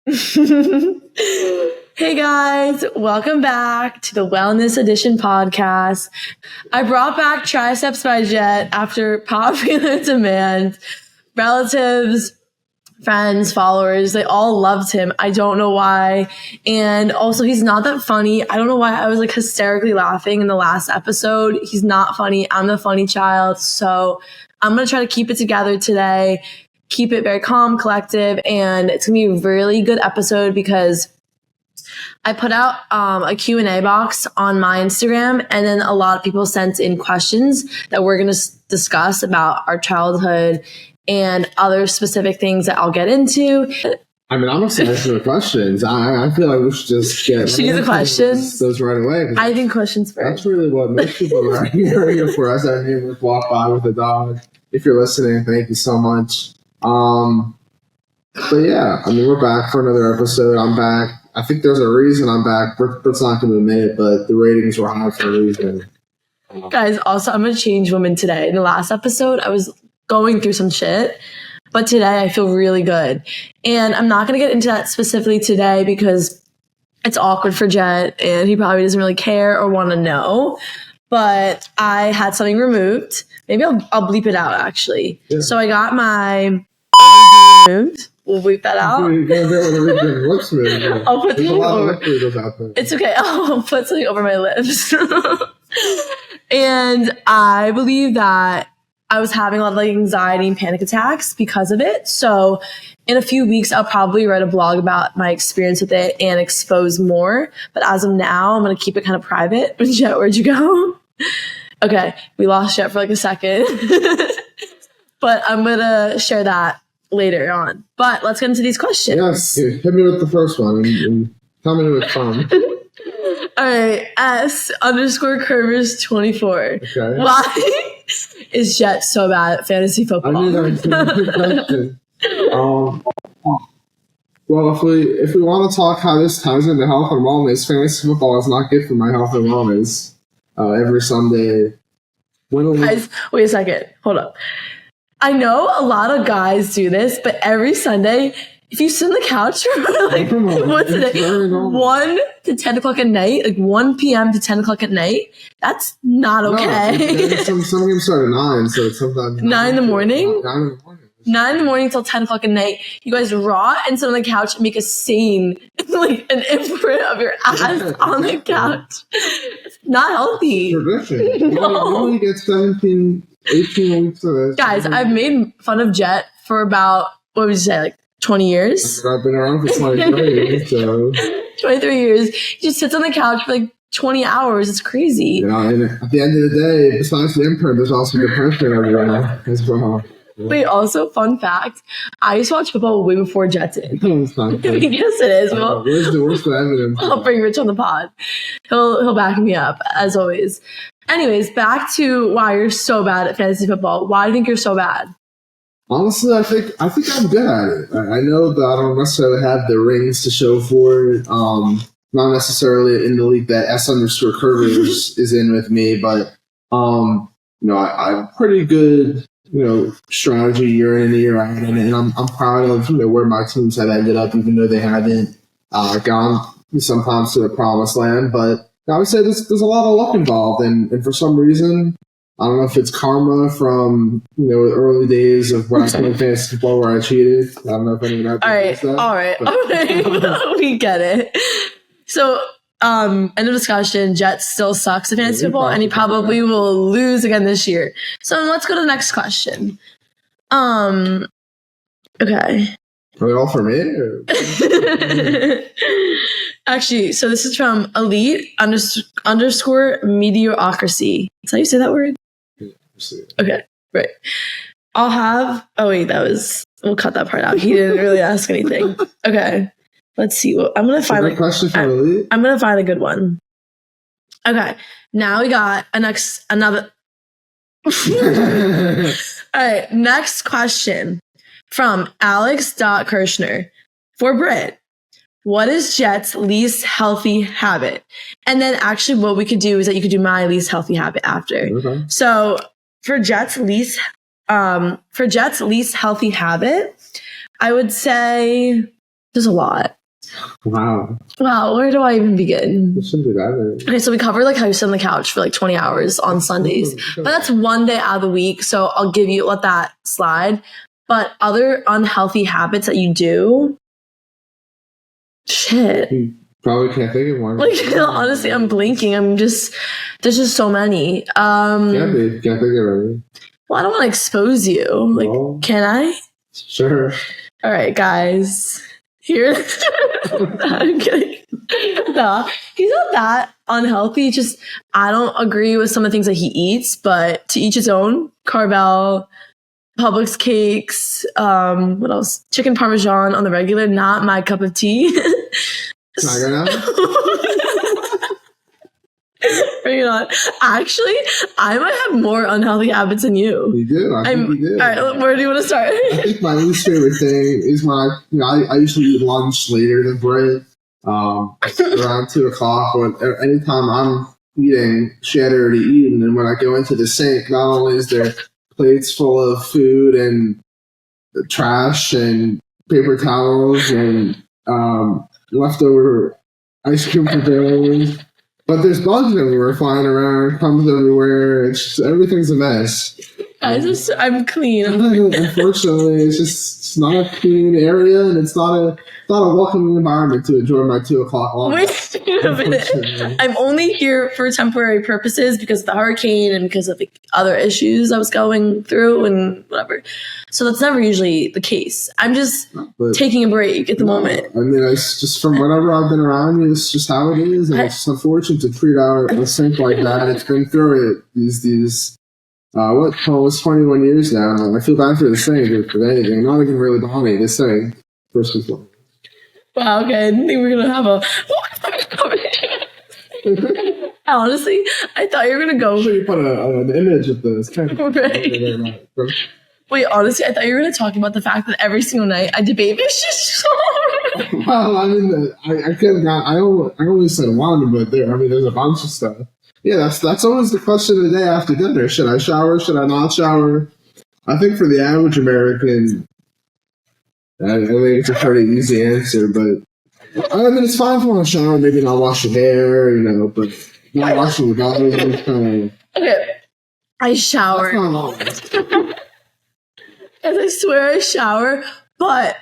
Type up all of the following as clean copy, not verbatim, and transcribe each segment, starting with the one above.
Hey guys, welcome back to the Wellness Edition podcast. I brought back Triceps by Jett after popular demand. Relatives, friends, followers, they all loved him. I don't know why. And also, he's not that funny. I don't know why I was like hysterically laughing in the last episode. He's not funny. I'm the funny child. So I'm going to try to keep it together today. Keep it very calm, collective, and it's gonna be a really good episode because I put out a Q&A box on my Instagram, and then a lot of people sent in questions that we're gonna discuss about our childhood and other specific things that I'll get into. I mean, I'm excited for the questions. I feel like we should just get the questions. Those right away. I think questions first. That's really what most people are here for us. I mean, we walk by with a dog. If you're listening, thank you so much. But yeah, I mean, we're back for another episode. I'm back. I think there's a reason I'm back. Britt's not going to admit it, but the ratings were high for a reason. Guys, also, I'm a changed woman today. In the last episode, I was going through some shit, but today I feel really good. And I'm not going to get into that specifically today because it's awkward for Jett, and he probably doesn't really care or want to know. But I had something removed. Maybe I'll bleep it out, actually. Yeah. So I got my removed. We'll bleep that out. I'll put something over. It's okay. I'll put something over my lips. And I believe that I was having a lot of like anxiety and panic attacks because of it. So in a few weeks, I'll probably write a blog about my experience with it and expose more. But as of now, I'm going to keep it kind of private. Jett, where'd you go? Okay, we lost Jett for like a second. But I'm going to share that later on. But let's get into these questions. Yes, hit me with the first one and tell me what's fun. All right, S_Curvers24. Okay. Why is Jett so bad at fantasy football? I knew that was a good question. Well, if we want to talk how this ties into health and wellness, fantasy football is not good for my health and wellness. Every Sunday. Guys, wait a second. Hold up. I know a lot of guys do this, but every Sunday, if you sit on the couch for like, what's it? 1 to 10 o'clock at night, like 1 p.m. to 10 o'clock at night, that's not okay. No, some games start at 9, so it's sometimes 9 in the morning? 9 in the morning. 9 in the morning till 10 o'clock at night. You guys rot and sit on the couch and make a scene, like an imprint of your ass on the couch. It's not healthy. Tradition. No. You only get 17, 18 weeks of this. Guys, I've made fun of Jett for about, what would you say, like 20 years? I've been around for 23 years, so. 23 years. He just sits on the couch for like 20 hours. It's crazy. You know, and at the end of the day, besides the imprint, there's also the person everywhere as well. Yeah. Wait, also, fun fact, I used to watch football way before Jett did. No, it's not. Yes, it is. Well, where's the evidence? I'll bring Rich on the pod. He'll back me up, as always. Anyways, back to why you're so bad at fantasy football. Why do you think you're so bad? Honestly, I think I'm good at it. I know that I don't necessarily have the rings to show for it. Not necessarily in the league that S_Curvers is in with me, but you know, I'm pretty good. You know, strategy year in and year out, and I'm proud of where my teams have ended up, even though they haven't gone sometimes to the promised land. But I would say there's a lot of luck involved, and for some reason, I don't know if it's karma from early days of when I played fantasy football where I cheated. I don't know if anyone else does that. All right, we get it. So. End of discussion. Jett still sucks at fantasy football, and he probably will lose again this year. So let's go to the next question. Okay. Are they all for me? Actually, so this is from Elite _ mediocrity. Is that how you say that word? Yeah, okay, right. I'll have. Oh wait, we'll cut that part out. He didn't really ask anything. Okay. Let's see. I'm gonna find I'm gonna find a good one. Okay, now we got another. All right, next question from Alex.Kirshner for Britt. What is Jett's least healthy habit? And then actually, what we could do is that you could do my least healthy habit after. Okay. So for Jett's least healthy habit, I would say There's a lot. Wow. Wow, where do I even begin? It shouldn't be that. Okay, so we covered like how you sit on the couch for like 20 hours on Sundays. But that's one day out of the week, so I'll let that slide. But other unhealthy habits that you do, shit. Probably can't think of one. Like, honestly, I'm blinking. There's just so many. Can't think of any. Well, I don't want to expose you. Like, Well, can I? Sure. All right, guys. Here. I'm kidding. No, he's not that unhealthy. Just, I don't agree with some of the things that he eats, but to each his own. Carvel, Publix cakes, what else? Chicken Parmesan on the regular, not my cup of tea. Can I go now? Bring it on. Actually, I might have more unhealthy habits than you. You do. I think you do. All right, where do you want to start? I think my least favorite thing is when I usually eat lunch later than Britt, around 2:00. But anytime I'm eating, she had already eaten, and when I go into the sink, not only is there plates full of food and trash and paper towels and leftover ice cream containers, but there's bugs everywhere flying around, crumbs everywhere. Everything's a mess. I'm clean. Unfortunately, it's not a clean area, and it's not a welcoming environment to enjoy my 2:00 lunch. Wait a minute. I'm only here for temporary purposes because of the hurricane and because of the other issues I was going through and whatever. So that's never usually the case. I'm just taking a break at the moment. I mean, it's just from whenever I've been around you, it's just how it is, and it's unfortunate to treat a sink like that. It's been through it these. It's 21 years now. I feel bad for the sink for anything. I'm not even really behind me. This thing, first and foremost. Wow, okay. I didn't think we were going to have a... Honestly, I thought you were going to go... You put an image of this. Wait, honestly, I thought you were going to talk about the fact that every single night I debate this. Well, I mean, I only said one, but there's a bunch of stuff. Yeah, that's always the question of the day after dinner. Should I shower? Should I not shower? I think for the average American, I think it's a pretty easy answer, but I mean, it's fine if you want to shower, maybe not wash your hair, but not washing your body is kind of... Okay, I shower. That's not long. As I swear I shower, but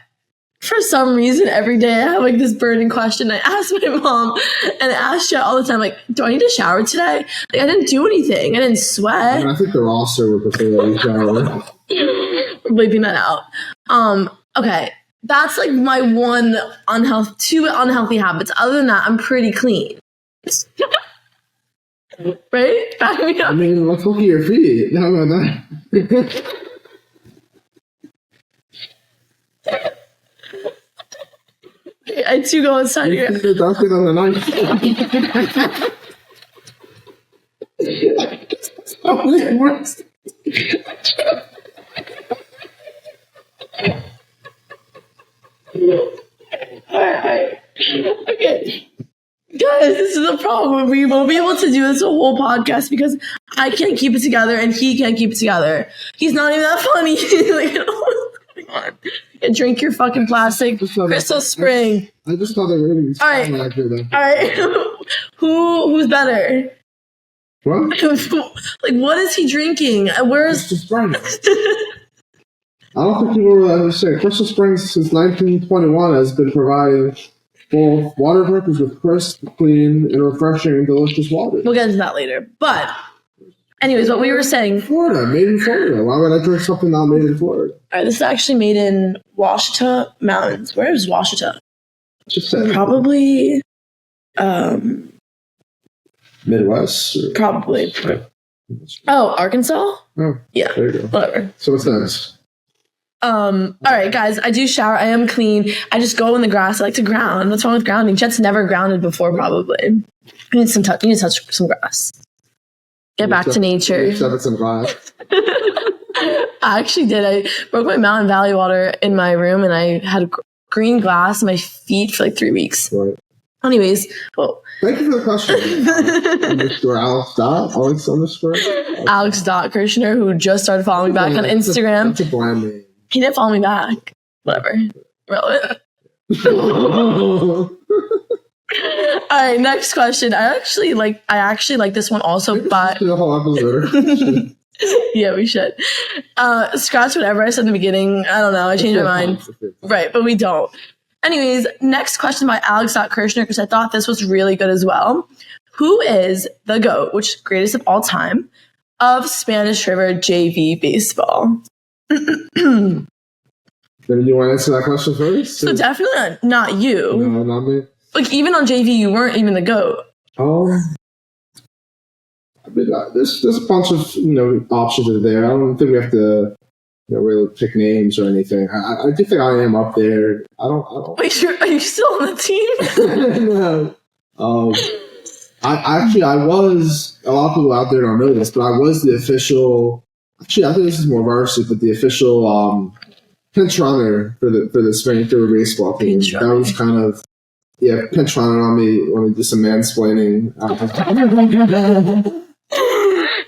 for some reason every day I have like this burning question. I ask my mom and I ask Jett all the time, like, do I need to shower today? Like, I didn't do anything. I didn't sweat. I mean, I think the roster would prefer that you shower. We're bleeping that out. Okay. That's like my two unhealthy habits. Other than that, I'm pretty clean. Right? Back me up. I mean, let's look at your feet. How about that? I do go inside here. You're darker than the night. Alright. Okay. Guys, this is the problem. We won't be able to do this whole podcast because I can't keep it together and he can't keep it together. He's not even that funny. Like, what's going on? Yeah, drink your fucking plastic Crystal Spring. I just thought they were going to be Alright. Alright. Who's better? What? Like, what is he drinking? Where's Crystal Springs? I don't think people will understand. Crystal Springs since 1921 has been providing both water drinkers with crisp, clean, and refreshing and delicious water. We'll get into that later. But, anyways, what we were saying. Florida, made in Florida. Why would I drink something not made in Florida? Alright, this is actually made in Washita Mountains. Where is Washita? Probably, Midwest? Probably. Oh, Arkansas? Oh, yeah. There you go. Whatever. So what's next? All right, guys, I do shower. I am clean. I just go in the grass. I like to ground. What's wrong with grounding? Jett's never grounded before, probably. You need to touch some grass. Get back to nature. Some glass. I actually did. I broke my Mountain Valley water in my room, and I had green glass in my feet for like 3 weeks. Right. Anyways, well. Thank you for the question. Alex Kirshner, who just started following me back on Instagram. That's a bland name. He didn't follow me back. Whatever. Relevant. All right, next question. I actually like this one also, but The whole episode. yeah, we should. Scratch whatever I said in the beginning. I don't know. I changed my mind. Right, but we don't. Anyways, next question by Alex.Kirshner, because I thought this was really good as well. Who is the GOAT, which is greatest of all time, of Spanish River JV baseball? Then you want to answer that question first? So definitely not you. No, not me. Like, even on JV, you weren't even the GOAT. Oh. I mean, there's a bunch of options that are there. I don't think we have to really pick names or anything. I do think I am up there. I don't. Wait, are you still on the team? No. I was. A lot of people out there don't know this, but I was the official. Actually, I think this is more varsity, but the official pinch runner for the Spanish River baseball team. That was kind of pinch runner on me when we did some mansplaining.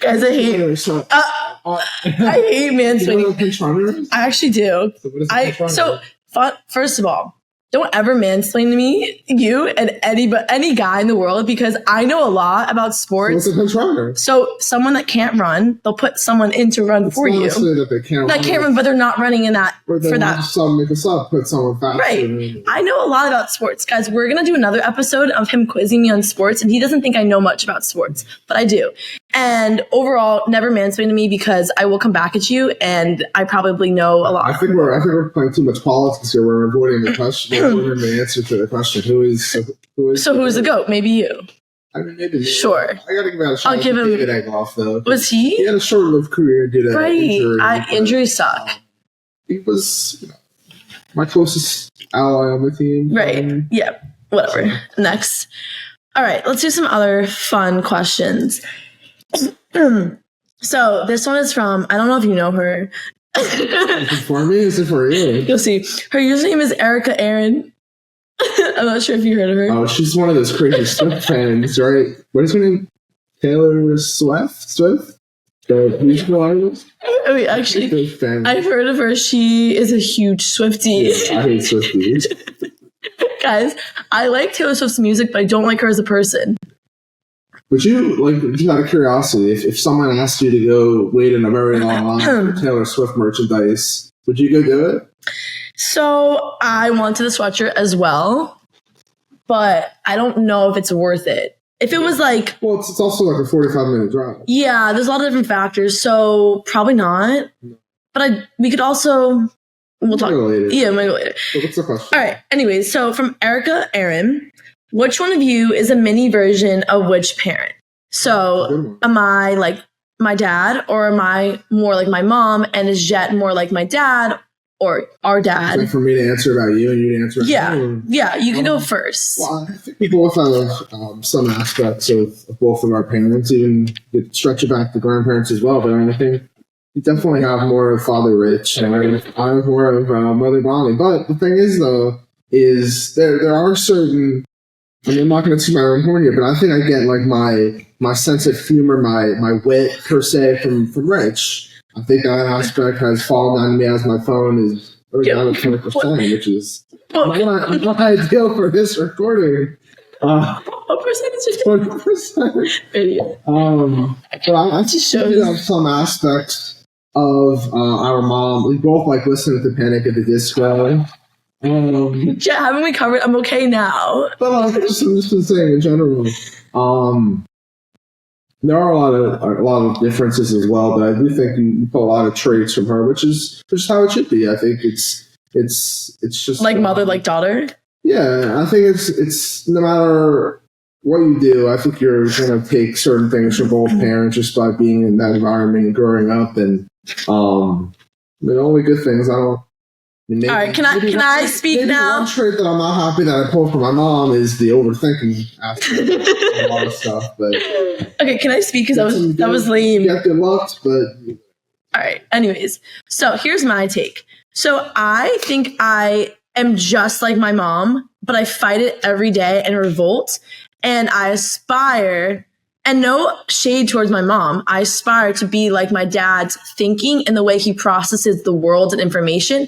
Guys, I hate mansplaining. I actually do. First of all, don't ever mansplain to me, you, and any guy in the world, because I know a lot about sports. What's a pinch runner? So someone that can't run, they'll put someone in to run for you. That they can't run, but they're not running in that for that. Make a sub, put someone faster. Right. I know a lot about sports, guys. We're gonna do another episode of him quizzing me on sports, and he doesn't think I know much about sports, but I do. And overall, never mansplain to me, because I will come back at you, and I probably know a lot. I think we're playing too much politics here. We're avoiding the question. We're the answer to the question. Who is who's the GOAT? Maybe you. I mean, maybe. Sure. I gotta give out a shot. I'll give him. David Egloff, though. Was he? He had a short-lived career due to injury. Injuries suck. He was my closest ally on the team. Right. Yeah. Whatever. So. Next. All right. Let's do some other fun questions. So this one is from, I don't know if you know her. Is it for me? Is it for you? You'll see. Her username is Erica Aaron. I'm not sure if you heard of her. Oh, she's one of those crazy Swift fans, right? What is her name? Taylor Swift? The musical artist? Wait, actually, I've heard of her. She is a huge Swiftie. Yeah, I hate Swifties. Guys, I like Taylor Swift's music, but I don't like her as a person. Would you, just out of curiosity, if someone asked you to go wait in a very long line for Taylor Swift merchandise, would you go do it? So I wanted the sweatshirt as well, but I don't know if it's worth it. If it was like... Well, it's also like a 45-minute drive. Yeah, there's a lot of different factors, so probably not. But we could also... We'll talk later. Yeah, we might go later. So what's the question? All right. Anyways, so from Erica Aaron, which one of you is a mini version of which parent? So am I like my dad, or am I more like my mom? And is Jett more like my dad or our dad? Like for me to answer about you and you to answer about me? Yeah, you can go first. Well, I think we both have some aspects of both of our parents, even stretch it back to grandparents as well. But I think you definitely have more of Father Rich, and I have more of Mother Bonnie. But the thing is, though, is there are certain... I mean, I'm not going to toot my own horn here, but I think I get like my sense of humor, my wit per se from Rich. I think that aspect has fallen on me as my phone is already down to 20%, which is not ideal for this recording. What percentage is 20%? Idiot. But I just have some aspects of our mom. We both like listen to Panic at the Disco. Yeah, haven't we covered? I'm okay now. But I'm just saying in general. There are a lot of differences as well, but I do think you pull a lot of traits from her, which is how it should be. I think it's just like mother, like daughter. Yeah, I think it's no matter what you do, I think you're gonna take certain things from both parents just by being in that environment and growing up. And the only good things all right, can I speak now? One trait that I'm not happy that I pulled from my mom is the overthinking aspect of a lot of stuff. But okay, can I speak? Because that was lame. You got good looks, but all right. Anyways, so here's my take. So I think I am just like my mom, but I fight it every day and revolt, and I aspire. And no shade towards my mom. I aspire to be like my dad's thinking and the way he processes the world and information.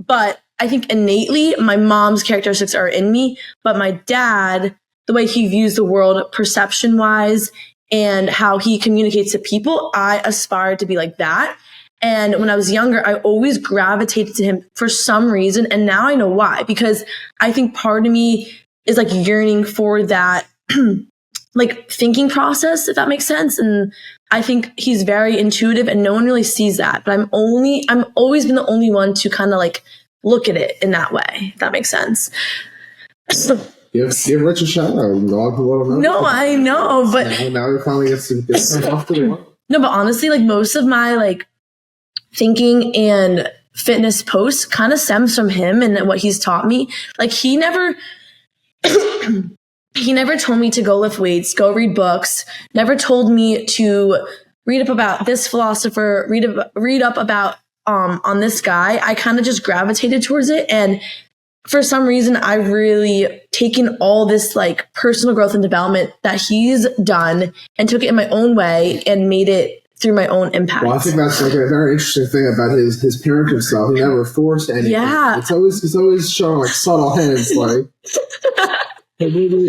But I think innately my mom's characteristics are in me, but my dad, the way he views the world perception wise and how he communicates to people, I aspire to be like that. And when I was younger, I always gravitated to him for some reason. And now I know why, because I think part of me is like yearning for that like thinking process, if that makes sense. And I think he's very intuitive and no one really sees that. But I'm always been the only one to kind of like look at it in that way, if that makes sense. Give Rich a shout out. No, I know, but now you're finally getting off to the one. No, but honestly, like most of my like thinking and fitness posts kind of stems from him and what he's taught me. Like he never told me to go lift weights, go read books, never told me to read up about this philosopher, read up about on this guy. I kind of just gravitated towards it, and for some reason I've really taken all this like personal growth and development that he's done and took it in my own way and made it through my own impact. Well, I think that's like a very interesting thing about his parenting style. He never forced anything. Yeah. He's always showing like subtle hints, like literally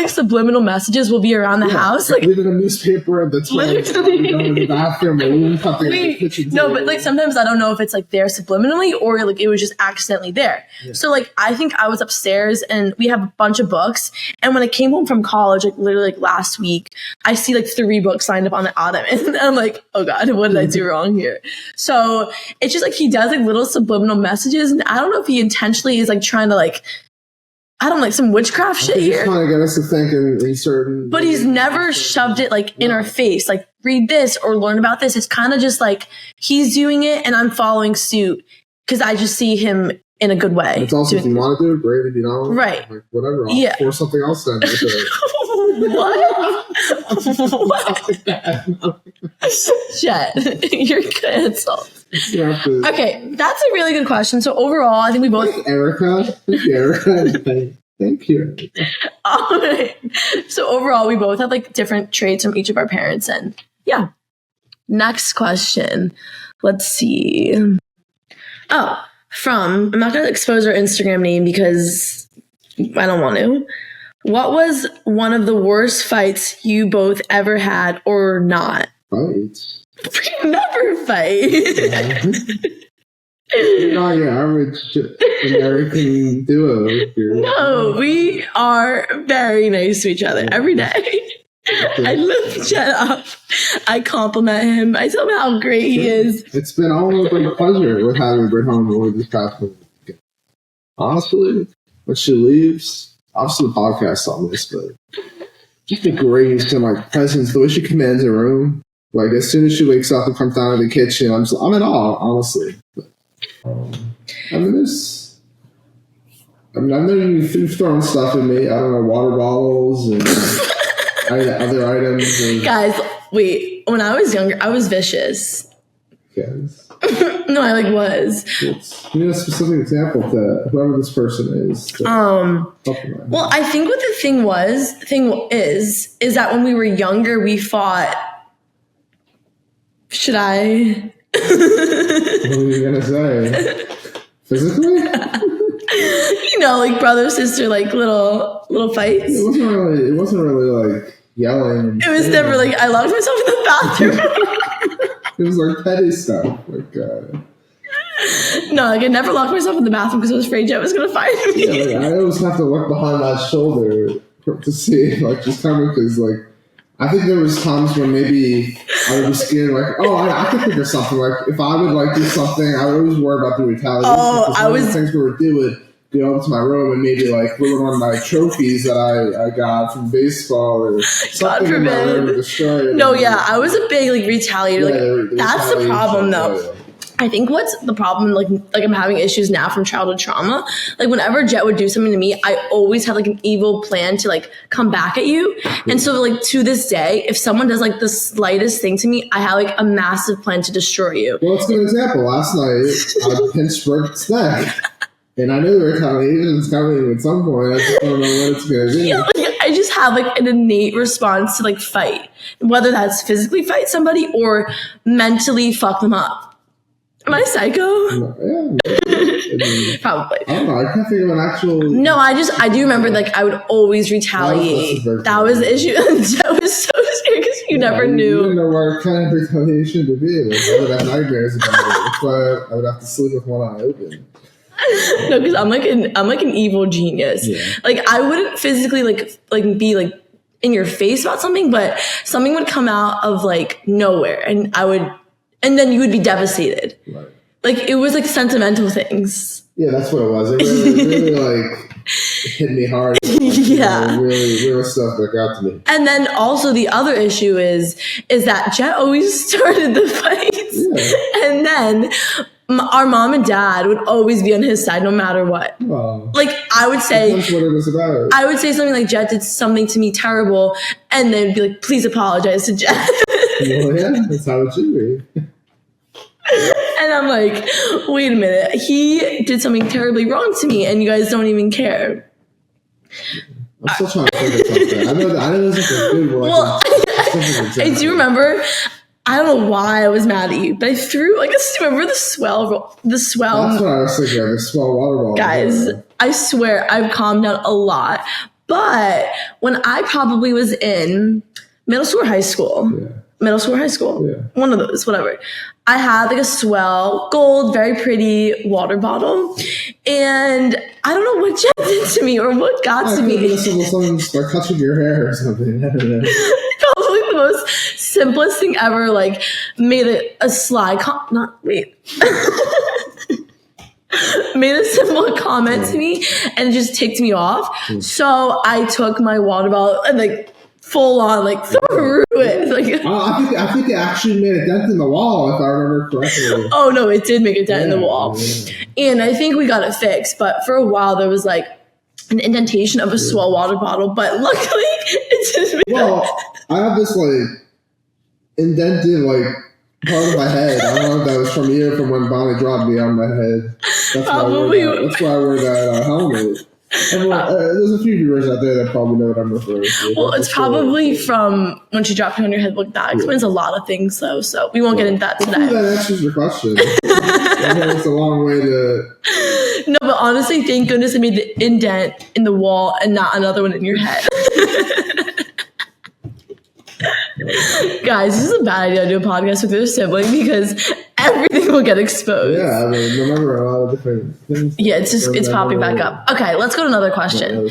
subliminal messages will be around the house, like leaving a newspaper at the toilet, in the bathroom, or leaving something in the kitchen table. But like sometimes I don't know if it's like there subliminally or like it was just accidentally there. Yeah. So like I think I was upstairs and we have a bunch of books, and when I came home from college, like literally like last week, I see like 3 books lined up on the ottoman, and I'm like, oh god, what did I do wrong here? So it's just like he does like little subliminal messages, and I don't know if he intentionally is like trying to like, I don't know, like some witchcraft shit here. He's trying to get us to think in certain... But he's never shoved it like in our face, like read this or learn about this. It's kind of just like he's doing it and I'm following suit because I just see him in a good way. It's also if you want to do it, great. If you don't, right. Like, whatever. I'll pour something else in. What? Jett, you're canceled. Okay, that's a really good question. So overall, I think we both... Erica. Thank you. All right. So overall, we both have like different traits from each of our parents. And yeah. Next question. Let's see. Oh, I'm not going to expose our Instagram name because I don't want to. What was one of the worst fights you both ever had or not? Fights? We never fight. You're not your average American duo. No, we are very nice to each other every day. I lift Jett up. I compliment him. I tell him how great he is. It's been all over a pleasure with having Britt home over this past week. Honestly, when she leaves, obviously the podcast on this, but just the grace and like presence, the way she commands a room. Like as soon as she wakes up and comes down to the kitchen, I'm in awe, honestly. But, I know you've thrown stuff at me. I don't know, water bottles and other items. And, guys, wait. When I was younger, I was vicious. Yes. No, I like was. Give me a specific example to whoever this person is. Well, I think what the thing is that when we were younger, we fought. Should I? What are you gonna say? Physically? Like brother sister, like little fights. It wasn't really like yelling. It was never like I locked myself in the bathroom. It was like petty stuff. Like no, like I never locked myself in the bathroom because I was afraid Jett was gonna find me. Yeah, like, I always have to look behind my shoulder to see like just coming because like I think there was times when maybe I would be scared, like, I could think of something. Like, if I would, like, do something, I would always worry about the retaliation. One of the things we would do would go up to my room and maybe, like, ruin one of my trophies that I got from baseball or something in my room and destroy it. No, yeah, I was a big, like, retaliator. Like, that's the problem, though. Yeah. I think what's the problem, like I'm having issues now from childhood trauma. Like whenever Jett would do something to me, I always have like an evil plan to like come back at you. And so like to this day, if someone does like the slightest thing to me, I have like a massive plan to destroy you. Well, let's give an example. Last night, I pinched Britt's neck. And I knew the retaliation was coming at some point. I just don't know what it's going to be. Yeah, like, I just have like an innate response to like fight. Whether that's physically fight somebody or mentally fuck them up. Am I psycho? Yeah. I mean, Probably. I don't know. I can't think of an actual. No, I do remember, like, I would always retaliate. That was the issue. That was so scary because you never knew. You didn't know what kind of retaliation to be. Like, I would have nightmares about it. That's why I would have to sleep with one eye open. No, because I'm like an evil genius. Yeah. Like, I wouldn't physically like be like in your face about something, but something would come out of like nowhere, and then you would be devastated. Right. Like, it was like sentimental things. Yeah, that's what it was. It really like hit me hard. Yeah. Really, real stuff that got to me. And then also the other issue is that Jett always started the fights. Yeah. And then our mom and dad would always be on his side no matter what. Wow. Like, I would say, that's what it was about. I would say something like, Jett did something to me terrible, and they'd be like, please apologize to Jett. Well, yeah, that's how it should be. And I'm like, wait a minute, he did something terribly wrong to me, and you guys don't even care. I'm still trying to think of something. I know there's like a good one. Well, I do remember, I don't know why I was mad at you, but I threw like remember the swell. That's what I was thinking of, the swell water ball. Guys, I swear I've calmed down a lot. But when I probably was in middle school or high school, one of those, whatever, I had like a swell gold, very pretty water bottle, and I don't know what Jett did to me or what got to me. Something by touching your hair or something. I don't know. Probably the most simplest thing ever. Like, made a sly made a simple comment to me, and it just ticked me off. So I took my water bottle and like full on like threw it. Like, I think it actually made a dent in the wall, if I remember correctly. Oh no, it did make a dent in the wall, and I think we got it fixed. But for a while there was like an indentation of a swell water bottle, but luckily it didn't make I have this like indented like part of my head. I don't know if that was from you or from when Bonnie dropped me on my head. That's probably. That's why I wear that helmet. There's a few viewers out there that probably know what I'm referring to. Well, it's probably from when she dropped you on your head. Look, that explains a lot of things, though. So we won't get into that today. Hopefully that answers your question. It's a long way to. No, but honestly, thank goodness I made the indent in the wall and not another one in your head. Guys, this is a bad idea to do a podcast with your sibling because everything will get exposed. Yeah, I mean, remember a lot of different things. Yeah, it's popping back up. Okay, let's go to another question.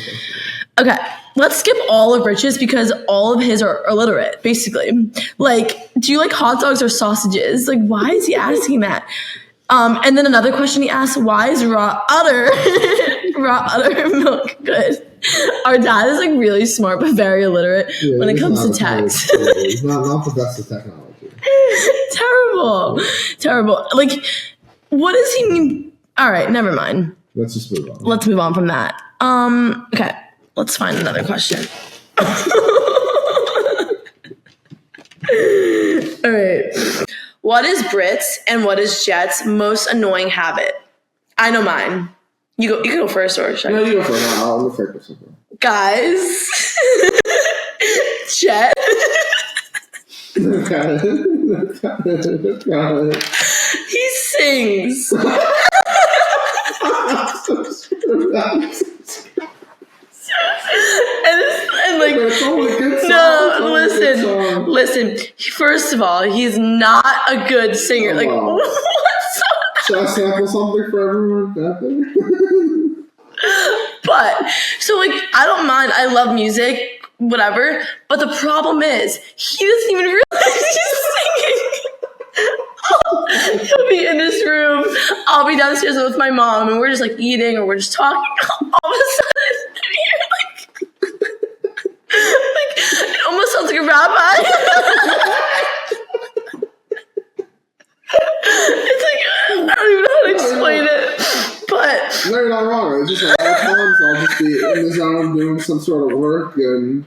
Okay, let's skip all of Rich's because all of his are illiterate, basically. Like, do you like hot dogs or sausages? Like, why is he asking that? And then another question he asked, why is raw udder milk good? Our dad is like really smart but very illiterate when it comes to text. He's not the best at technology. Terrible. Like, what does he mean? All right, never mind. Let's just move on. Let's move on from that. Okay, let's find another question. All right. What is Britt's and what is Jett's most annoying habit? I know mine. You can go first, or should I? No, you go first. I'll go first. Guys, Jett. He sings. and like, no, listen. First of all, he's not a good singer. Oh, like, wow. what song? Should I sample something for everyone? But so like, I don't mind. I love music, whatever. But the problem is, he doesn't even realize he's singing. He'll be in this room. I'll be downstairs with my mom, and we're just like eating, or we're just talking. All of a sudden, you're like it almost sounds like a rabbi. It's like, I don't even know how to explain it. But no, you're not wrong. It's just a lot of times I'll just be in the zone doing some sort of work, and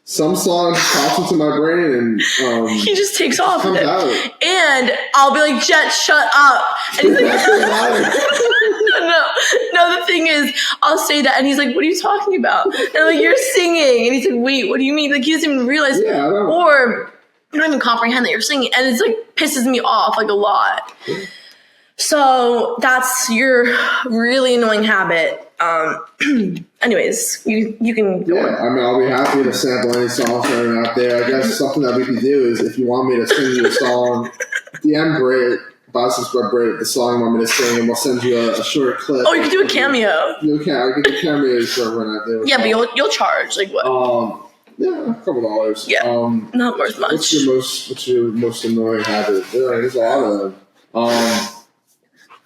some song pops into my brain, and he just takes off with it. Out. And I'll be like, Jett, shut up. And he's like, no, the thing is, I'll say that, and he's like, what are you talking about? And I'm like, you're singing. And he's like, wait, what do you mean? Like, he doesn't even realize. Yeah, or you don't even comprehend that you're singing. And it's like, pisses me off like a lot. So that's your really annoying habit. Anyways, you can go on. I mean, I'll be happy to sample any songs that are out there. I guess something that we can do is if you want me to sing you a song, DM Britt, Biceps by Britt, the song you want me to sing, and we'll send you a short clip. Oh, you can do a cameo. I can do cameos for everyone out there. Yeah, but you'll charge like what? Yeah, a couple $. Yeah, not worth much. What's your most annoying habit? There's a lot of them.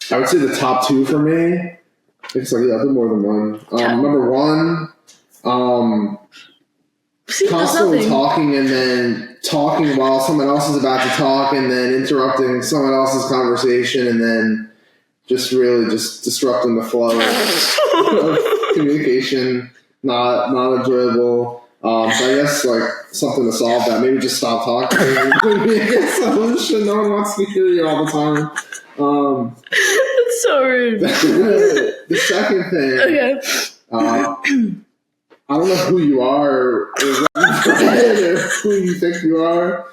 I would say the top two for me. It's like a bit more than one. Number one, constantly talking and then talking while someone else is about to talk and then interrupting someone else's conversation and then just disrupting the flow of communication. Not enjoyable. So I guess like something to solve that. Maybe just stop talking. Maybe get solution. No one wants to hear you all the time. That's so rude. The second thing. Okay. I don't know who you are or who you think you are.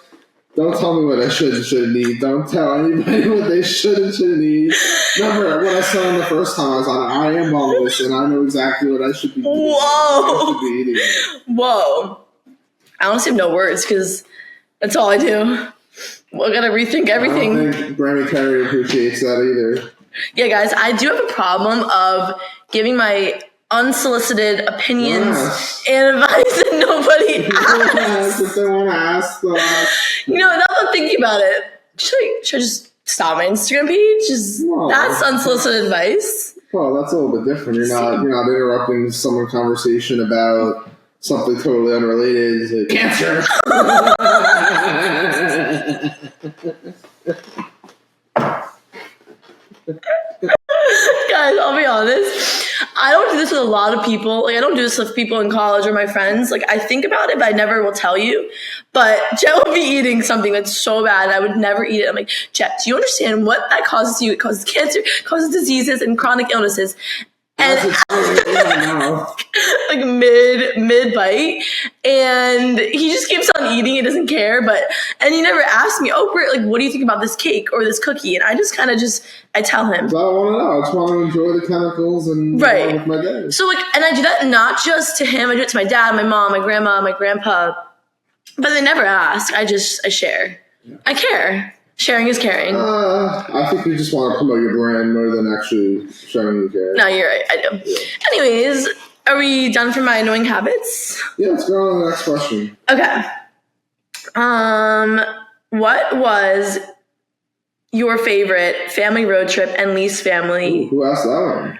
Don't tell me what I should and shouldn't eat. Don't tell anybody what they should and shouldn't eat. Remember what I said on the first time I was on it. I am wellness and I know exactly what I should be eating. Whoa. I honestly have no words because that's all I do. We're going to rethink everything. I don't think Brandon Carey appreciates that either. Yeah, guys, I do have a problem of giving my unsolicited opinions and advice that nobody asks. If they want to ask, now that I'm thinking about it, should I just stop my Instagram page? That's unsolicited advice. Well, that's a little bit different. You're not interrupting someone's conversation about something totally unrelated to cancer. Guys, I'll be honest. I don't do this with a lot of people. Like, I don't do this with people in college or my friends. Like, I think about it, but I never will tell you. But Jett will be eating something that's so bad, and I would never eat it. I'm like, Jett, do you understand what that causes to you? It causes cancer, causes diseases, and chronic illnesses. And like mid bite, and he just keeps on eating. He doesn't care, and he never asks me, "Oh, Britt, like, what do you think about this cake or this cookie?" And I just kind of I tell him. So I want to know. I just want to enjoy the chemicals and with my day. So and I do that not just to him. I do it to my dad, my mom, my grandma, my grandpa. But they never ask. I share. Yeah. I care. Sharing is caring. I think you just want to promote your brand more than actually showing you care. No, you're right. I do. Yeah. Anyways, are we done for my annoying habits? Yeah, let's go on to the next question. Okay. What was your favorite family road trip and least family? Ooh, who asked that one?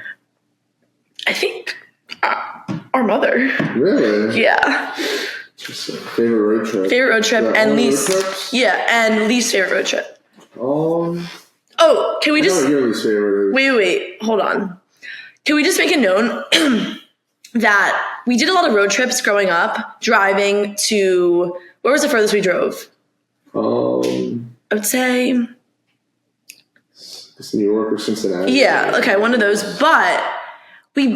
I think our mother. Really? Yeah. Favorite road trip. Favorite road trip and least. Yeah, and least favorite road trip. Oh, can we just? Your least favorite. Wait. Hold on. Can we just make a note that we did a lot of road trips growing up, driving to where was the furthest we drove? I would say. It's New York or Cincinnati. Yeah. Okay, one of those. But we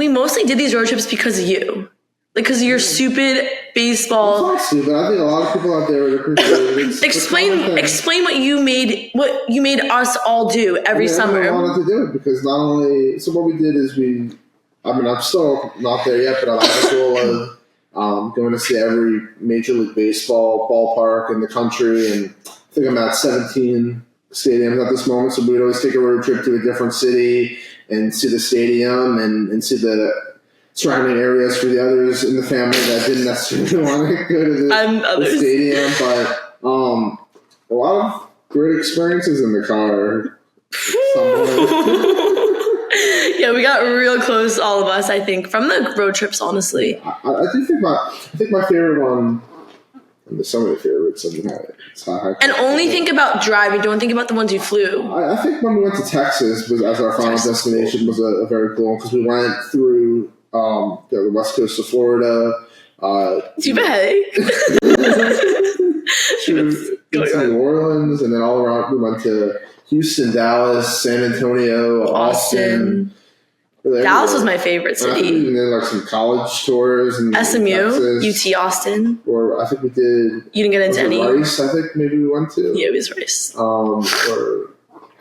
mostly did these road trips because of you. Like, because of your stupid baseball. It's not stupid. I think a lot of people out there would appreciate it. Explain what you made us all do every summer. I wanted to do it because not only. So what we did is I'm still not there yet, but I have a goal of going to see every Major League Baseball ballpark in the country, and I think I'm at 17 stadiums at this moment. So we'd always take a road trip to a different city and see the stadium and see the surrounding areas for the others in the family that didn't necessarily want to go to the stadium, but a lot of great experiences in the car. Yeah, we got real close, all of us, I think, from the road trips, honestly. I think my favorite one, and there's so many favorites, and only think about driving, don't think about the ones you flew. I think when we went to Texas as our final destination was a very cool one, because we went through the west coast of Florida. Too bad. to New Orleans, and then all around. We went to Houston, Dallas, San Antonio, Austin. Dallas was my favorite city. And then some college tours and SMU, UT Austin. Or I think we did. You didn't get into any. Rice, I think maybe we went to. Yeah, it was Rice. Or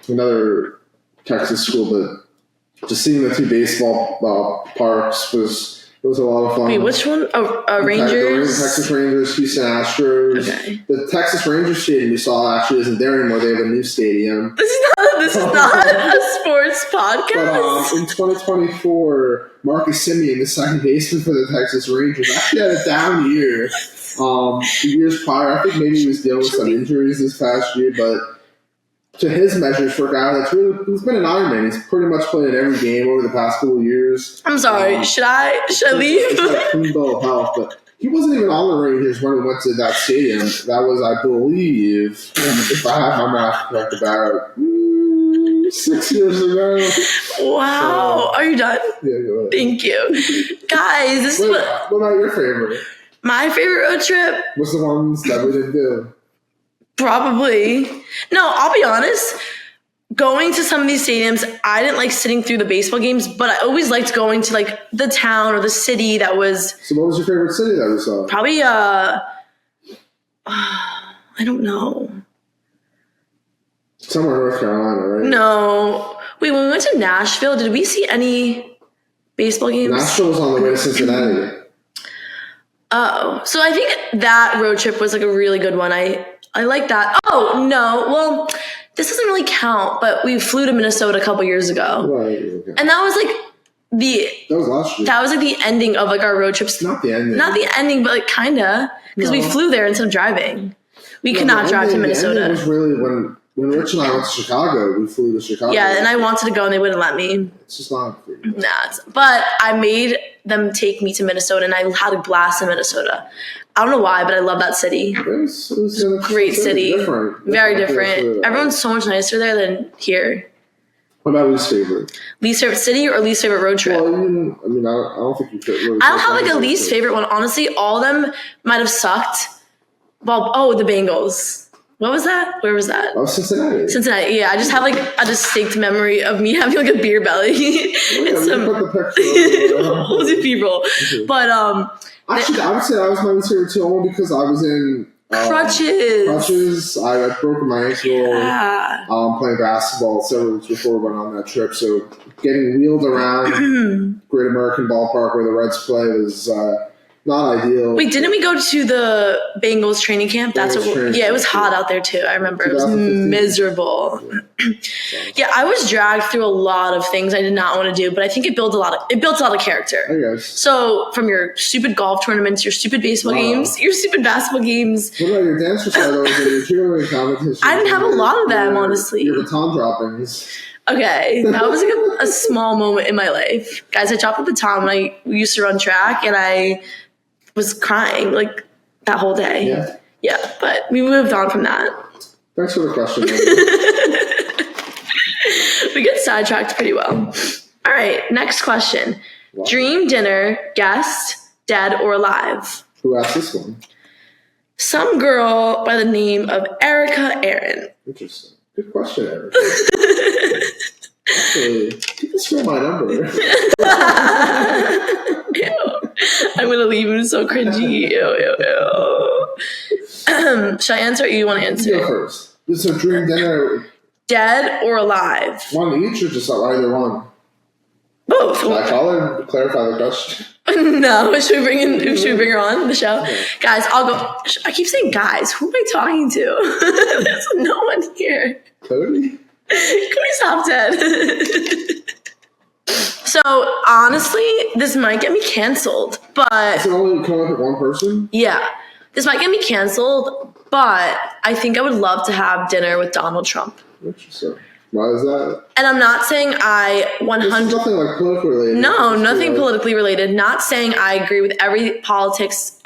another Texas school, but just seeing the two baseball parks was a lot of fun. Wait, which one? Rangers? Texas Rangers, Houston Astros. Okay. The Texas Rangers stadium we saw actually isn't there anymore. They have a new stadium. This is not a sports podcast. But in 2024, Marcus Semien, the second baseman for the Texas Rangers, actually had a down year. The years prior, I think maybe he was dealing with some injuries this past year, but to his measures for a guy he's been an Iron Man. He's pretty much played in every game over the past couple of years. I'm sorry. Should I leave? It's like clean bill of health, but he wasn't even on the Rangers when he went to that stadium. That was, I believe, if I have my math correct, about 6 years ago. Wow. Are you done? Yeah, go ahead. Thank you. Guys, What about your favorite? My favorite road trip? What's the ones that we didn't do? Probably. No, I'll be honest. Going to some of these stadiums, I didn't like sitting through the baseball games, but I always liked going to like the town or the city that was. So what was your favorite city that we saw? Probably, I don't know. Somewhere in North Carolina, right? No. Wait, when we went to Nashville, did we see any baseball games? Nashville was on the way to Cincinnati. Oh, so I think that road trip was like a really good one. I like that. Oh, no. Well, this doesn't really count, but we flew to Minnesota a couple years ago. Right, okay. And that was like that was last year. That was like the ending of like our road trips. Not the ending. Not the ending, but like kinda. Because we flew there instead of driving. We could not drive to Minnesota. The ending was really when Rich and I went to Chicago, we flew to Chicago. Yeah, and I wanted to go and they wouldn't let me. It's just not for you. Nah. But I made them take me to Minnesota and I had a blast in Minnesota. I don't know why, but I love that city. It was a great city. Very different. Yeah. Everyone's so much nicer there than here. What about least favorite? Least favorite city or least favorite road trip? Well, I don't think you could really. I don't have like a least favorite one. Honestly, all of them might have sucked. Well, the Bengals. What was that? Where was that? Oh, Cincinnati. Cincinnati, yeah. I just have like a distinct memory of me having like a beer belly. Yeah, some put the picture loads of people. But actually, I would say that was my least favorite too, only because I was in crutches. I broke my ankle playing basketball several weeks before we went on that trip. So getting wheeled around Great American Ballpark where the Reds play was not ideal. Wait, didn't we go to the Bengals training camp? That's what. It was hot out there too. I remember it was miserable. Yeah, I was dragged through a lot of things I did not want to do, but I think it built a lot of character. I guess. So from your stupid golf tournaments, your stupid baseball games, your stupid basketball games. What about your dance recitals and your cheerleading competitions? I didn't have a lot of them, honestly. Your baton droppings. Okay, that was like a small moment in my life. Guys, I dropped a baton when we used to run track, and I was crying like that whole day. Yeah, but we moved on from that. Thanks for the question. We get sidetracked pretty well. All right, next question. Wow. Dream dinner, guest, dead or alive? Who asked this one? Some girl by the name of Erica Aaron. Interesting. Good question, Erica. Actually, you can scroll my number. Ew. I'm going to leave him so cringy. Ew. Should I answer or you want to answer? You go first. So dream dinner. Dead or alive? One each or just either one? Both. Should I call her and clarify the question? No. Should we bring her on the show? Okay. Guys, I'll go. I keep saying guys. Who am I talking to? There's no one here. Cody? Can we stop, Ted? So, honestly, this might get me canceled, but... Is it only coming with one person? Yeah. This might get me canceled, but I think I would love to have dinner with Donald Trump. Interesting. Why is that? And I'm not saying I 100... There's nothing like politically related. No, nothing politically related. Not saying I agree with every politics,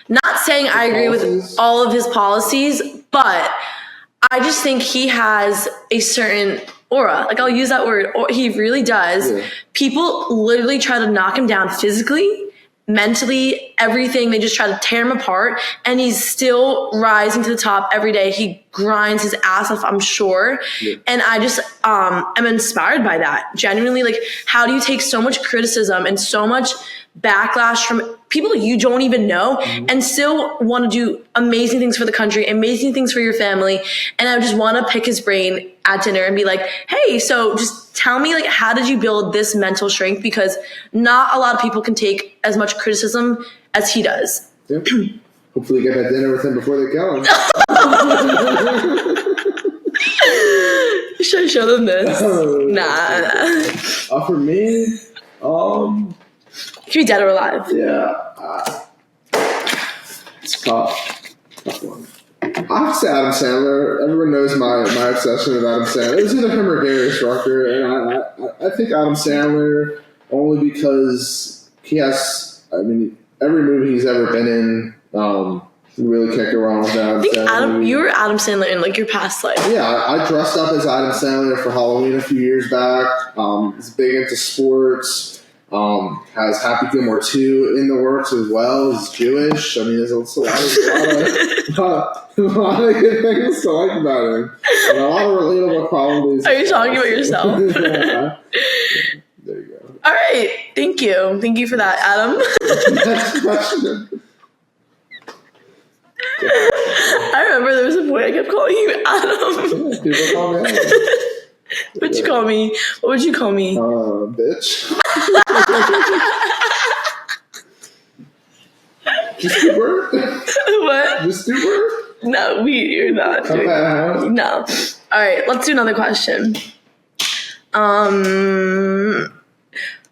not saying I agree with all of his policies, but I just think he has a certain aura. Like, I'll use that word. He really does. Yeah. People literally try to knock him down physically, mentally, everything. They just try to tear him apart, and he's still rising to the top every day. He grinds his ass off, I'm sure. Yeah. And I just am inspired by that. Genuinely, like, how do you take so much criticism and so much backlash from people you don't even know and still want to do amazing things for the country, amazing things for your family? And I just want to pick his brain at dinner and be like, hey, so just tell me, like, how did you build this mental strength? Because not a lot of people can take as much criticism as he does. Yeah. Hopefully get that dinner with him before they kill him. Should I show them this? Nah. For me, can be dead or alive. Yeah. It's tough. Tough one. I have to say Adam Sandler. Everyone knows my obsession with Adam Sandler. It was either him or Darius Rucker, and I think Adam Sandler only because he has. I mean, every movie he's ever been in, you really can't go wrong with Adam Sandler. You were Adam Sandler in like your past life. Yeah, I dressed up as Adam Sandler for Halloween a few years back. He's big into sports. Has Happy Gilmore 2 in the works as well. He's Jewish. I mean, there's a lot of good things to like about him. And a lot of relatable qualities. Are you talking about yourself? Yeah. There you go. All right. Thank you. Thank you for that, Adam. Next question. I remember there was a point I kept calling you Adam. Yeah, people call me Adam. What'd you call me? What would you call me? Bitch. Just do word? What? Just do word? No, you're not. No. All right, let's do another question.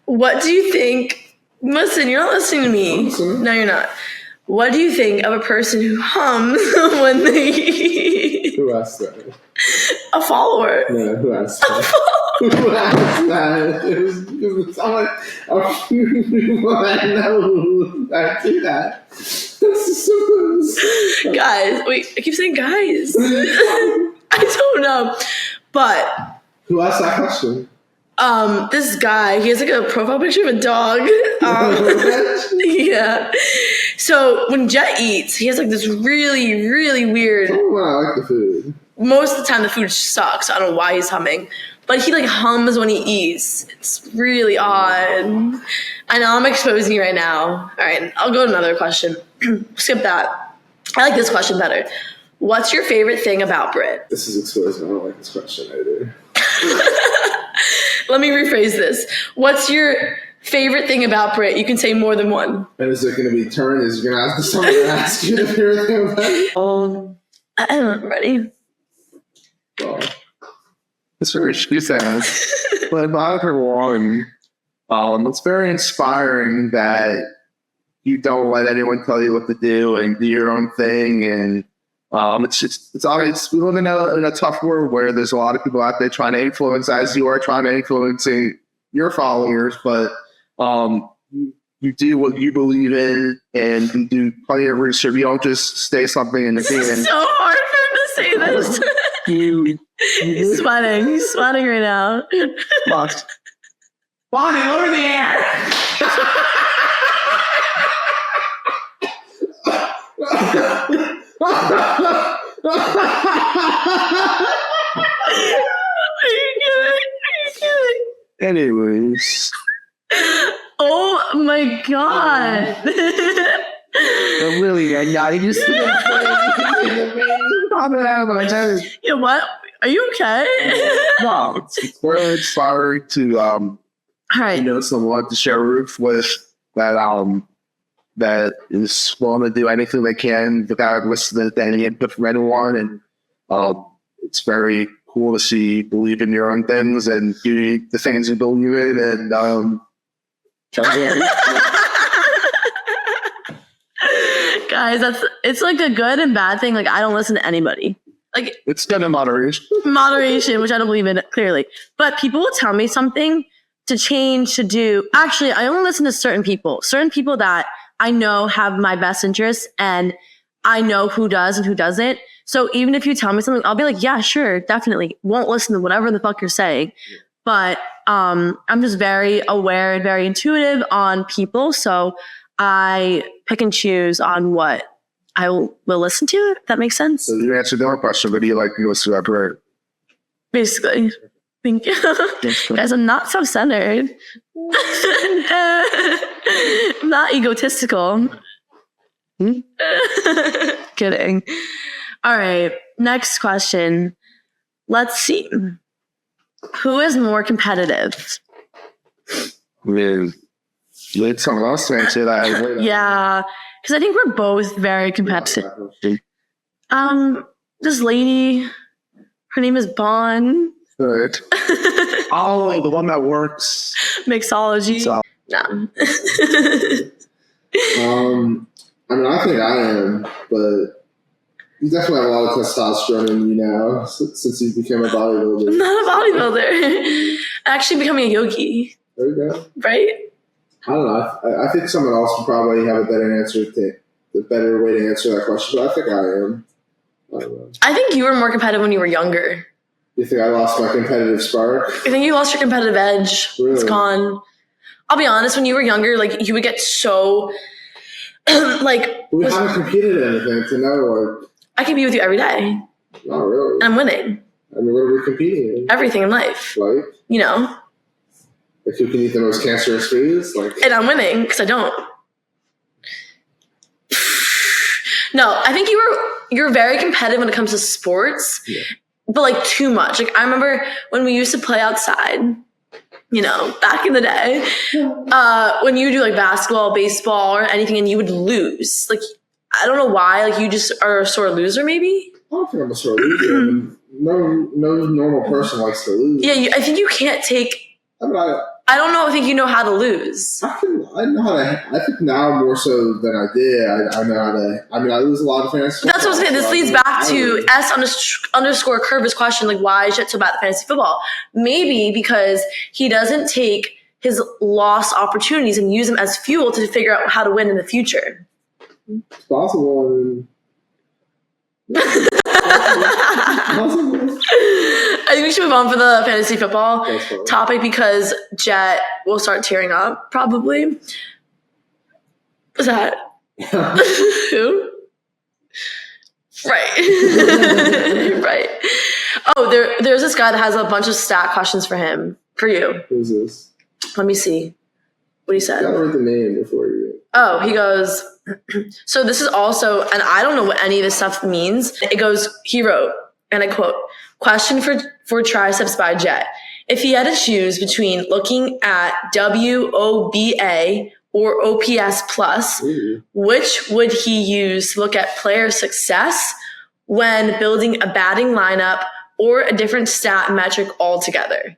What do you think? Listen, you're not listening to me. No, you're not. What do you think of a person who hums when they eat? Who asked that? A follower. Yeah, who asked that? Who asked that? It was someone. I know I do that. Guys, wait, I keep saying guys. I don't know. But who asked that question? This guy, he has like a profile picture of a dog. Yeah. So when Jett eats, he has like this really, really weird. Oh, I like the food. Most of the time, the food sucks. I don't know why he's humming, but he like hums when he eats. It's really odd. I know I'm exposing you right now. All right, I'll go to another question. Skip that. I like this question better. What's your favorite thing about Britt? This is exposing. I don't like this question either. Let me rephrase this. What's your favorite thing about Britt? You can say more than one. And is it going to be turn? Is you going to ask someone to ask you the favorite thing about it? I'm ready. Well, that's what she says. But for one, it's very inspiring that you don't let anyone tell you what to do and do your own thing. And it's always, we live in a tough world where there's a lot of people out there trying to influence as you are trying to influence your followers, but you do what you believe in and you do plenty of research. You don't just say something in the game. It's so hard for him to say this. He's sweating. He's sweating right now. Bonnie, over the air. Anyways. Oh my god. But really, I just You know what? Are you okay? No, it's really inspiring to all right. Someone to share a roof with that is willing to do anything they can without listening to any input from anyone. And it's very cool to see you believe in your own things and do the things you believe in. And guys, it's like a good and bad thing. Like, I don't listen to anybody. Like, it's done in moderation. Moderation, which I don't believe in, clearly. But people will tell me something to change, to do. Actually, I only listen to certain people that I know have my best interests, and I know who does and who doesn't. So even if you tell me something, I'll be like, yeah, sure, definitely. Won't listen to whatever the fuck you're saying. But I'm just very aware and very intuitive on people. So I pick and choose on what I will listen to it. If that makes sense. So you answered the question, but do you like me to that right? Basically. Thank you. Guys, I'm not self-centered. I'm not egotistical. Kidding. All right. Next question. Let's see. Who is more competitive? I mean, you had someone else to answer that. Yeah. Because I think we're both very competitive. This lady, her name is Bon. Good. Oh, the one that works. Mixology. So, No. I mean, I think I am, but you definitely have a lot of testosterone in you now since you became a bodybuilder. I'm not a bodybuilder. Actually becoming a yogi. There you go. Right? I don't know. I think someone else would probably have a better way to answer that question, but I think I am. I don't know. I think you were more competitive when you were younger. You think I lost my competitive spark? I think you lost your competitive edge. Really? It's gone. I'll be honest, when you were younger, like you would get so like We haven't competed in anything to know. Like, I compete with you every day. Not really. And I'm winning. I mean, what are we competing in? Everything in life. Like? You know? Like who can eat the most cancerous foods? Like, and I'm winning because I don't. No, I think you're very competitive when it comes to sports, but like too much. Like I remember when we used to play outside, you know, back in the day, when you would do like basketball, baseball, or anything, and you would lose. Like I don't know why. Like you just are a sore loser, maybe. I don't think I'm a sore loser. I mean, no normal person likes to lose. Yeah, I think you can't take. I mean, I don't know. I think you know how to lose. I know how to. I think now more so than I did. I know how to. I mean, I lose a lot of fantasy. That's what I'm saying. This leads back to S _Curvis question, like why is Jett so bad at fantasy football? Maybe because he doesn't take his lost opportunities and use them as fuel to figure out how to win in the future. It's possible. I think we should move on for the fantasy football topic because Jett will start tearing up probably. What's that? Who? Right. Right. Oh, there's this guy that has a bunch of stat questions for you. Who's this? Let me see what he said. I gotta read the name before you. Oh, he goes, so this is also, and I don't know what any of this stuff means. It goes, he wrote, and I quote, question for Triceps by Jett. If he had to choose between looking at WOBA or OPS plus, which would he use to look at player success when building a batting lineup or a different stat metric altogether?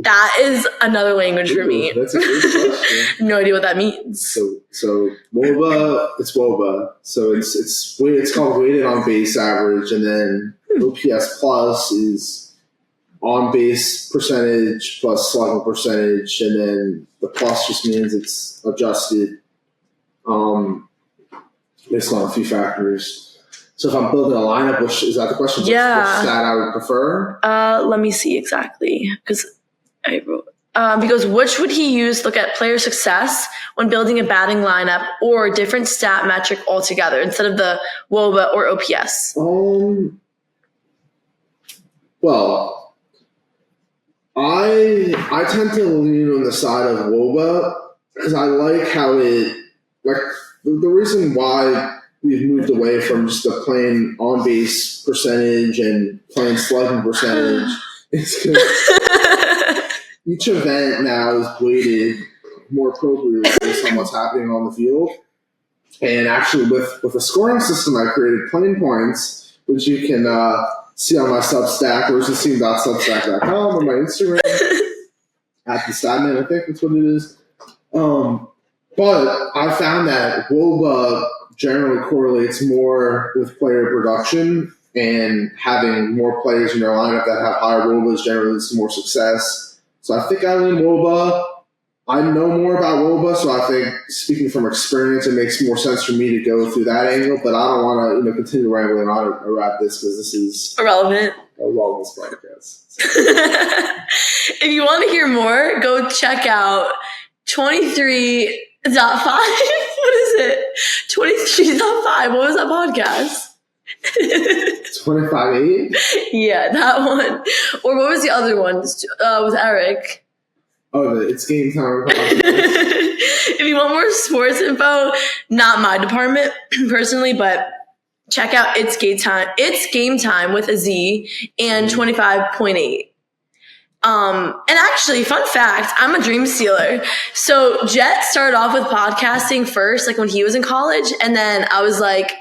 That is another language for me. That's a good question. No idea what that means. So WOBA, it's WOBA. So it's called weighted on base average, and then OPS plus is on base percentage plus slugging percentage, and then the plus just means it's adjusted based on a few factors. So if I'm building a lineup, which is that the question? Yeah. Which stat I would prefer? Let me see exactly because I wrote. Because which would he use to look at player success when building a batting lineup or a different stat metric altogether instead of the WOBA or OPS? Well, I tend to lean on the side of WOBA because I like how it, like the reason why we've moved away from just the plain on base percentage and plain slugging percentage is because each event now is weighted more appropriately based on what's happening on the field. And actually with a scoring system, I created plain points, which you can see on my Substack, rosesteam.substack.com, or my Instagram, at the Statman, I think that's what it is. But I found that WOBA generally correlates more with player production, and having more players in your lineup that have higher WOBAs generally leads to more success. So I think I lean WOBA. I know more about WOBA, so I think, speaking from experience, it makes more sense for me to go through that angle. But I don't want to, continue rambling on or wrap this because this is irrelevant. A wellness podcast. If you want to hear more, go check out 23 It's not 5. What is it? 23 is not 5. What was that podcast? 25-8? Yeah, that one. Or what was the other one? With Eric. Oh, It's Game Time. If you want more sports info, not my department personally, but check out It's Game Time. It's Game Time with a Z and 25.8. And actually, fun fact, I'm a dream stealer. So Jett started off with podcasting first, like when he was in college, and then I was like,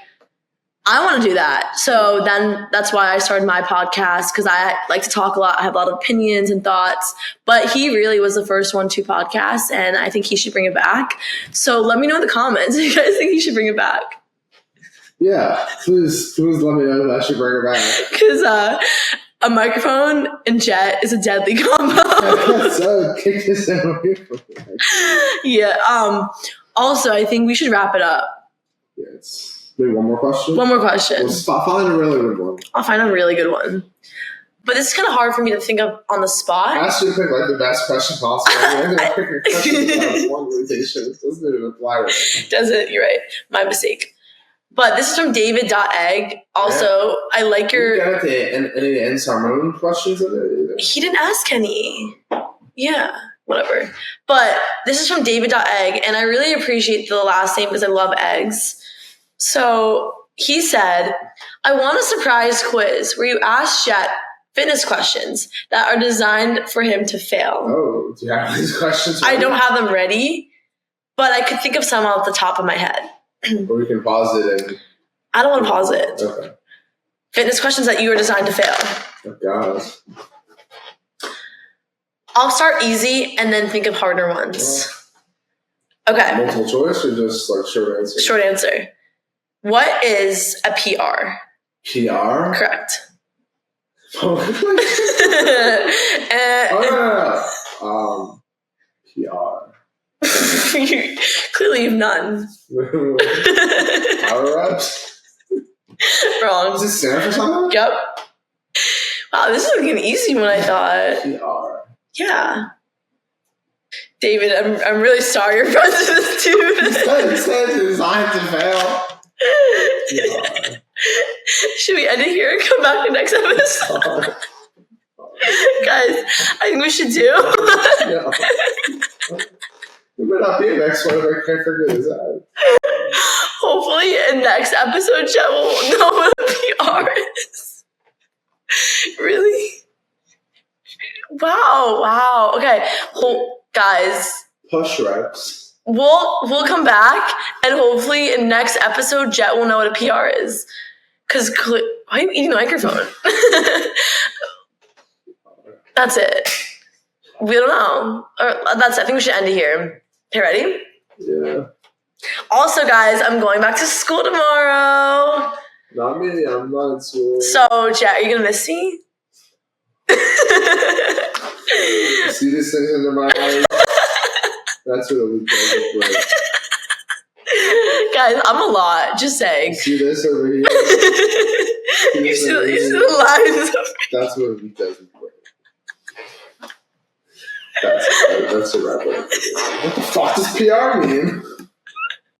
I want to do that. So then that's why I started my podcast, because I like to talk a lot. I have a lot of opinions and thoughts, but he really was the first one to podcast, and I think he should bring it back. So let me know in the comments if you guys think he should bring it back. Yeah, please let me know if I should bring it back. Because a microphone and Jett is a deadly combo. So kick this out. Yeah. Also, I think we should wrap it up. Yes. Maybe one more question? One more question. Well, find a really good one. I'll find a really good one. But this is kind of hard for me to think of on the spot. I asked you to pick like the best question possible. I'm going to pick a question about one rotation. It doesn't even apply right now. Doesn't, you're right. My mistake. But this is from David.egg. Also, I like your... You got any answer our own questions of it either? He didn't ask any. Yeah, whatever. But this is from David.egg, and I really appreciate the last name because I love eggs. So he said, I want a surprise quiz where you ask Jett fitness questions that are designed for him to fail. Oh, do you have these questions ready? I don't have them ready, but I could think of some off the top of my head. Or we can pause it and... I don't want to pause it. Okay. Fitness questions that you are designed to fail. Oh, God. I'll start easy and then think of harder ones. Okay. Multiple choice or just like short answer? Short answer. What is a PR? PR? Correct. Oh, no. PR. Clearly you've none. Power ups? Wrong. Does it stand for something? Yep. Wow, this is like an easy one, I thought. PR. Yeah. David, I'm really sorry you're friends with this dude. It says designed to fail. Should we end it here and come back to next episode? Guys, I think we should do. We might not be next one if I can't figure this out. Hopefully in next episode, Jett will know what a PR is. Really? Wow. Okay, guys. Push reps. We'll come back, and hopefully in next episode, Jett will know what a PR is. Because why are you eating the microphone? That's it. We don't know. That's it. I think we should end it here. Okay, ready? Yeah. Also, guys, I'm going back to school tomorrow. Not me. I'm not in school. So, Jett, are you gonna miss me? See these things under my eyes? That's what a week does look like. Guys, I'm a lot. Just saying. See this over here? You see the lines over here. That's what a week does look like. That's a wrap. What the fuck does PR mean?